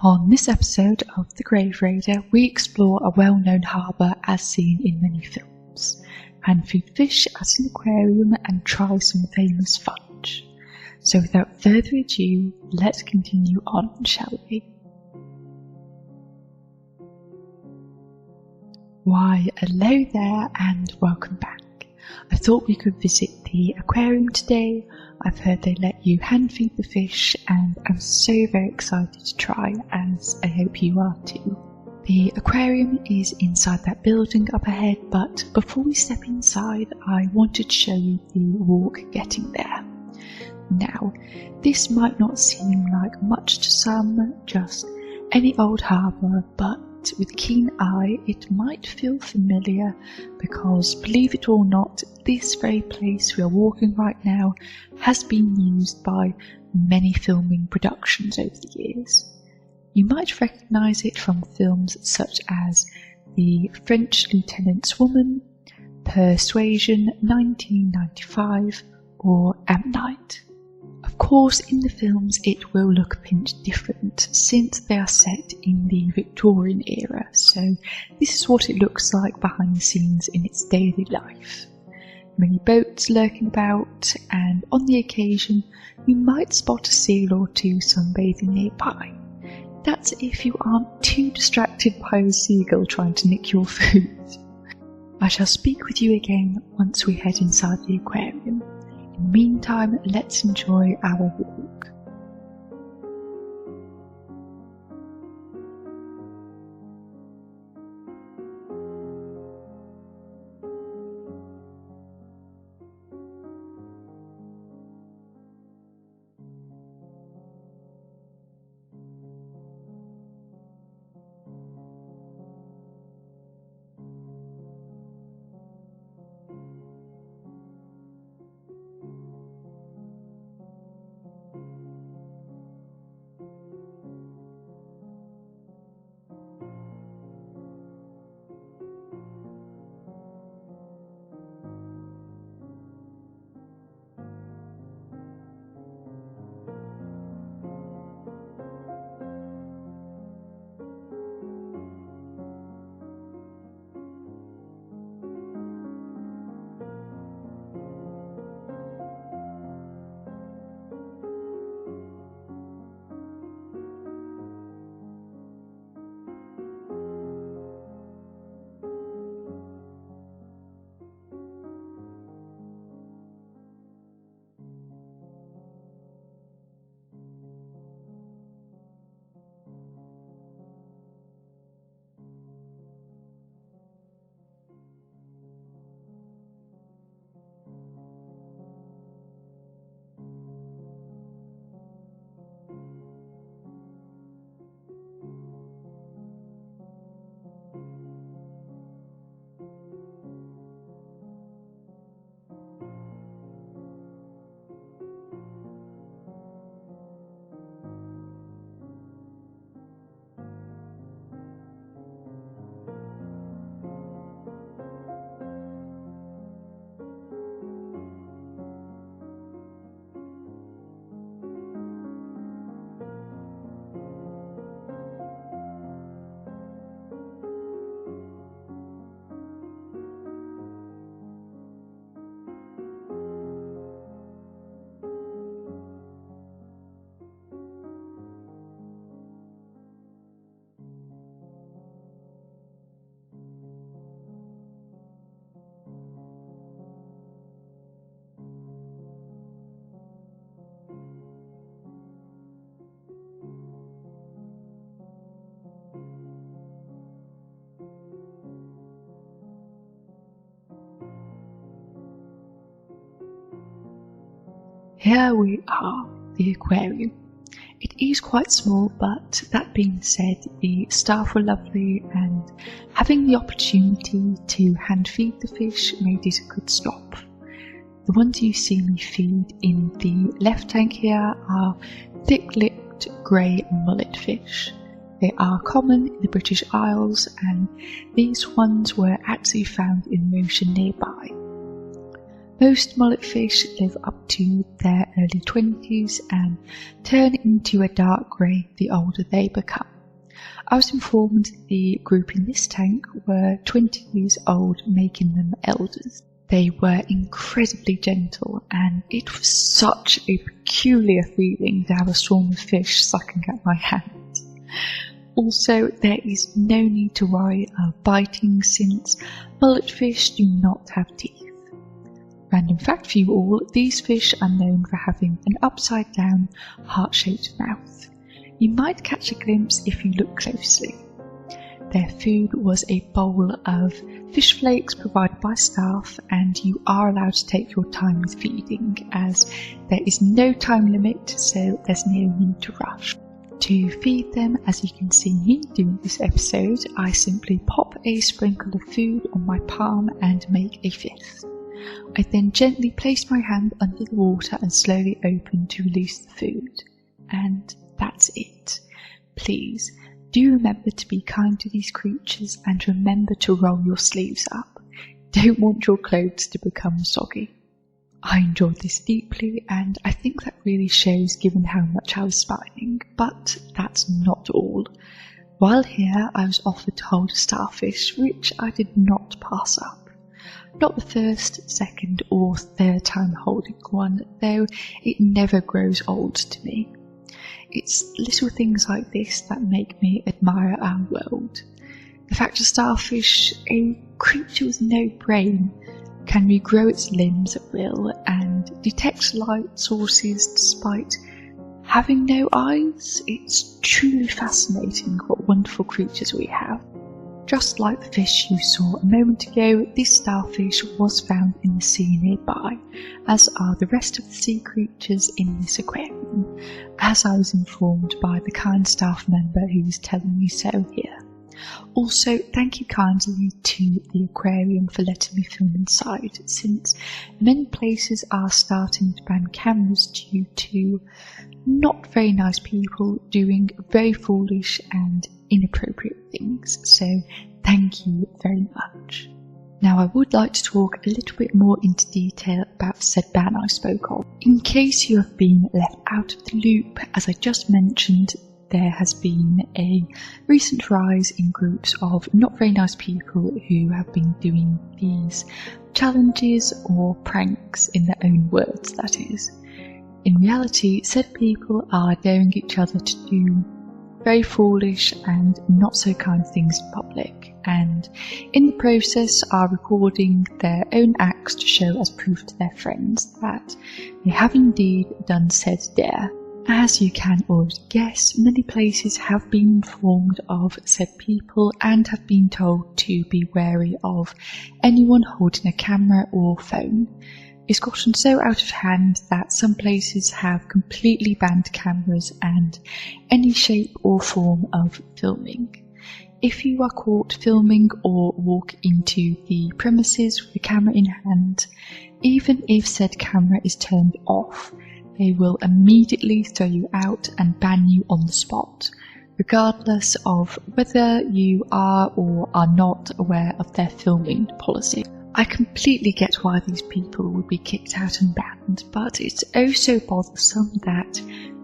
On this episode of The Grave Raider, we explore a well-known harbour as seen in many films, and feed fish at an aquarium and try some famous fudge. So without further ado, let's continue on, shall we? Why, hello there and welcome back. I thought we could visit the aquarium today. I've heard they let you hand feed the fish and I'm so very excited to try, as I hope you are too. The aquarium is inside that building up ahead, but before we step inside I wanted to show you the walk getting there. Now, this might not seem like much to some, just any old harbour, but with a keen eye it might feel familiar because, believe it or not, this very place we are walking right now has been used by many filming productions over the years. You might recognise it from films such as The French Lieutenant's Woman, Persuasion 1995 or Am Night. Of course, in the films it will look a pinch different since they are set in the Victorian era, so this is what it looks like behind the scenes in its daily life. Many boats lurking about, and on the occasion you might spot a seal or two sunbathing nearby. That's if you aren't too distracted by a seagull trying to nick your food. I shall speak with you again once we head inside the aquarium. In the meantime, let's enjoy our walk. Here we are, the aquarium. It is quite small, but that being said, the staff were lovely and having the opportunity to hand feed the fish made it a good stop. The ones you see me feed in the left tank here are thick-lipped grey mullet fish. They are common in the British Isles and these ones were actually found in the ocean nearby. Most mullet fish live up to their early 20s and turn into a dark grey the older they become. I was informed the group in this tank were 20 years old, making them elders. They were incredibly gentle, and it was such a peculiar feeling to have a swarm of fish sucking at my hand. Also, there is no need to worry of biting since mullet fish do not have teeth. Random fact for you all, these fish are known for having an upside down, heart-shaped mouth. You might catch a glimpse if you look closely. Their food was a bowl of fish flakes provided by staff, and you are allowed to take your time with feeding as there is no time limit, so there's no need to rush. To feed them, as you can see me doing this episode, I simply pop a sprinkle of food on my palm and make a fist. I then gently place my hand under the water and slowly open to release the food. And that's it. Please, do remember to be kind to these creatures and remember to roll your sleeves up. Don't want your clothes to become soggy. I enjoyed this deeply, and I think that really shows given how much I was smiling, but that's not all. While here, I was offered to hold a starfish, which I did not pass up. Not the first, second or third time holding one, though it never grows old to me. It's little things like this that make me admire our world. The fact a starfish, a creature with no brain, can regrow its limbs at will and detect light sources despite having no eyes. It's truly fascinating what wonderful creatures we have. Just like the fish you saw a moment ago, this starfish was found in the sea nearby, as are the rest of the sea creatures in this aquarium, as I was informed by the kind staff member who was telling me so here. Also, thank you kindly to the aquarium for letting me film inside, since many places are starting to ban cameras due to not very nice people doing very foolish and inappropriate things, so thank you very much. Now I would like to talk a little bit more into detail about said ban I spoke of. In case you have been left out of the loop, as I just mentioned, there has been a recent rise in groups of not very nice people who have been doing these challenges or pranks, in their own words that is. In reality, said people are daring each other to do very foolish and not so kind things in public, and in the process are recording their own acts to show as proof to their friends that they have indeed done said dare. As you can already guess, many places have been informed of said people and have been told to be wary of anyone holding a camera or phone. It's gotten so out of hand that some places have completely banned cameras and any shape or form of filming. If you are caught filming or walk into the premises with a camera in hand, even if said camera is turned off, they will immediately throw you out and ban you on the spot, regardless of whether you are or are not aware of their filming policy. I completely get why these people would be kicked out and banned, but it's oh so bothersome that,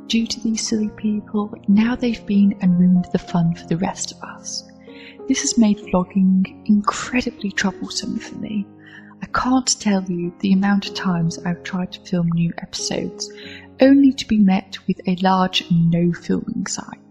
due to these silly people, now they've been and ruined the fun for the rest of us. This has made vlogging incredibly troublesome for me. I can't tell you the amount of times I've tried to film new episodes, only to be met with a large no filming sign.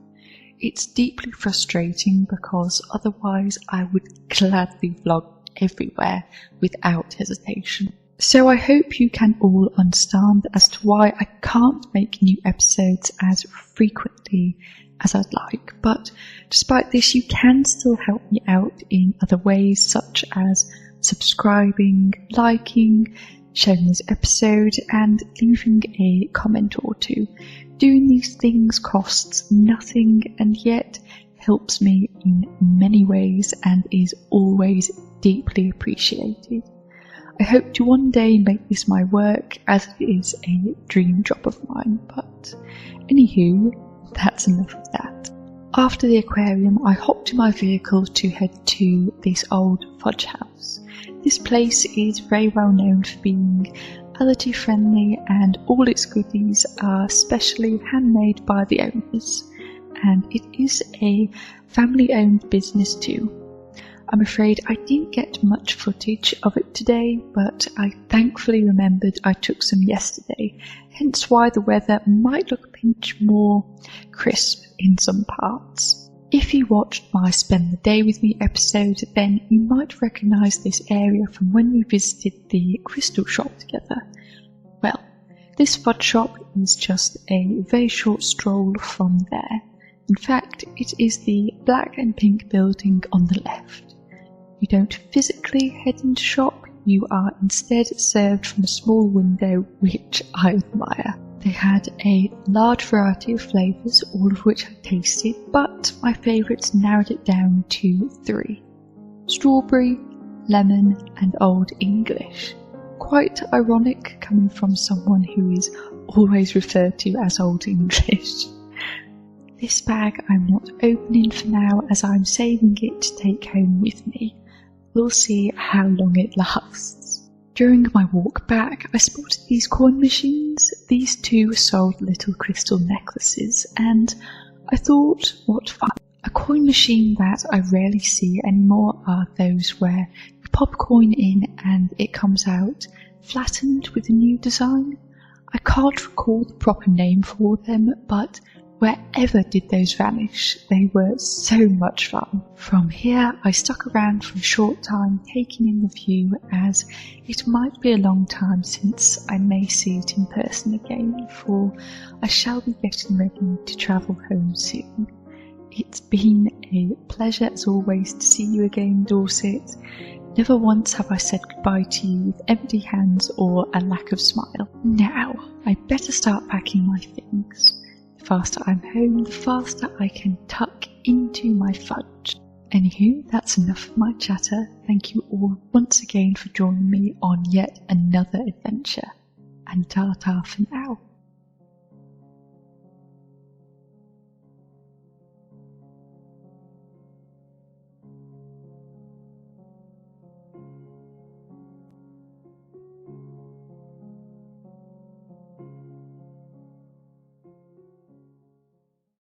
It's deeply frustrating because otherwise I would gladly vlog everywhere without hesitation. So I hope you can all understand as to why I can't make new episodes as frequently as I'd like, but despite this you can still help me out in other ways, such as subscribing, liking, sharing this episode and leaving a comment or two. Doing these things costs nothing and yet helps me in many ways and is always deeply appreciated. I hope to one day make this my work, as it is a dream job of mine, but anywho, that's enough of that. After the aquarium, I hopped in my vehicle to head to this old fudge house. This place is very well known for being allergy friendly, and all its goodies are specially handmade by the owners, and it is a family owned business too. I'm afraid I didn't get much footage of it today, but I thankfully remembered I took some yesterday, hence why the weather might look a pinch more crisp in some parts. If you watched my Spend the Day With Me episode, then you might recognise this area from when we visited the crystal shop together. Well, this fudge shop is just a very short stroll from there. In fact, it is the black and pink building on the left. You don't physically head into shop, you are instead served from a small window, which I admire. They had a large variety of flavours, all of which I tasted, but my favourites narrowed it down to 3. Strawberry, lemon and Old English. Quite ironic coming from someone who is always referred to as Old English. This bag I'm not opening for now, as I'm saving it to take home with me. We'll see how long it lasts. During my walk back, I spotted these coin machines. These two sold little crystal necklaces, and I thought, what fun. A coin machine that I rarely see anymore are those where you pop a coin in and it comes out flattened with a new design. I can't recall the proper name for them, but wherever did those vanish? They were so much fun. From here, I stuck around for a short time, taking in the view, as it might be a long time since I may see it in person again, for I shall be getting ready to travel home soon. It's been a pleasure as always to see you again, Dorset. Never once have I said goodbye to you with empty hands or a lack of smile. Now, I better start packing my things. The faster I'm home, the faster I can tuck into my fudge. Anywho, that's enough of my chatter. Thank you all once again for joining me on yet another adventure. And ta-ta for now.